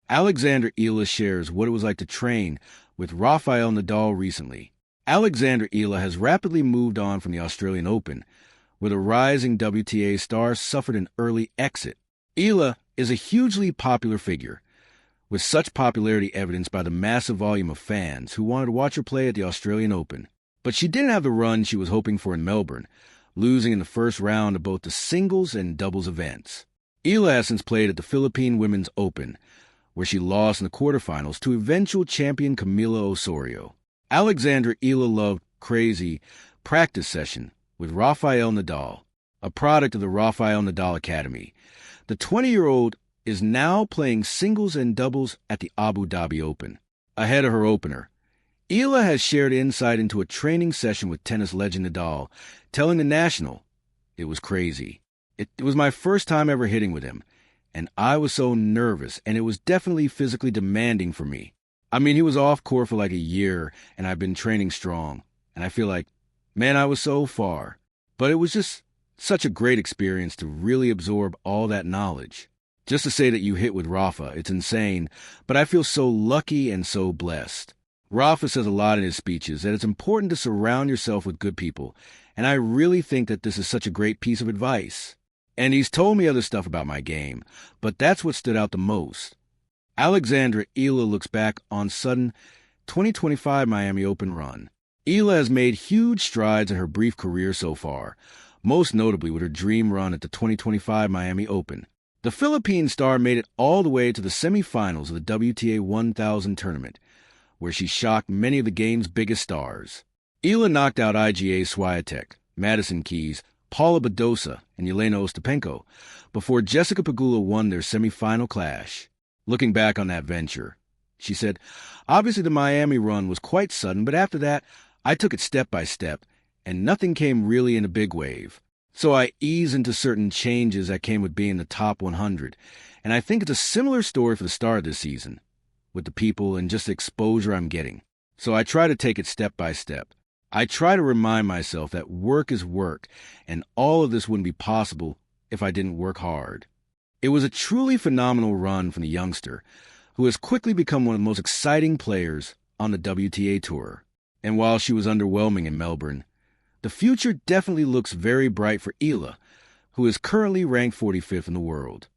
Alexandra Eala shares what it was like to train with Rafael Nadal recently. Alexandra Eala has rapidly moved on from the Australian Open, where the rising WTA star suffered an early exit. Eala is a hugely popular figure, with such popularity evidenced by the massive volume of fans who wanted to watch her play at the Australian Open. But she didn't have the run she was hoping for in Melbourne, losing in the first round of both the singles and doubles events. Eala has since played at the Philippine Women's Open, where she lost in the quarterfinals to eventual champion Camila Osorio. Alexandra Eala loved crazy practice session with Rafael Nadal, a product of the Rafael Nadal Academy. The 20-year-old is now playing singles and doubles at the Abu Dhabi Open, ahead of her opener. Eala has shared insight into a training session with tennis legend Nadal, telling the National, "It was crazy. It was my first time ever hitting with him, and I was so nervous, and it was definitely physically demanding for me. I mean, he was off court for like a year, and I've been training strong, and I feel like, man, I was so far. But it was just such a great experience to really absorb all that knowledge. Just to say that you hit with Rafa, it's insane, but I feel so lucky and so blessed." Rafa says a lot in his speeches that it's important to surround yourself with good people, and I really think that this is such a great piece of advice. And he's told me other stuff about my game, but that's what stood out the most. Alexandra Eala looks back on sudden 2025 Miami Open run. Eala has made huge strides in her brief career so far, most notably with her dream run at the 2025 Miami Open. The Philippine star made it all the way to the semifinals of the WTA 1000 tournament, where she shocked many of the game's biggest stars. Eala knocked out IGA Swiatek, Madison Keys, Paula Badosa, and Yelena Ostapenko before Jessica Pegula won their semifinal clash. Looking back on that venture, she said, "Obviously the Miami run was quite sudden, but after that, I took it step by step, and nothing came really in a big wave. So I eased into certain changes that came with being in the top 100, and I think it's a similar story for the start of this season, with the people and just the exposure I'm getting. So I try to take it step by step. I try to remind myself that work is work, and all of this wouldn't be possible if I didn't work hard." It was a truly phenomenal run from the youngster, who has quickly become one of the most exciting players on the WTA Tour. And while she was underwhelming in Melbourne, the future definitely looks very bright for Eala, who is currently ranked 45th in the world.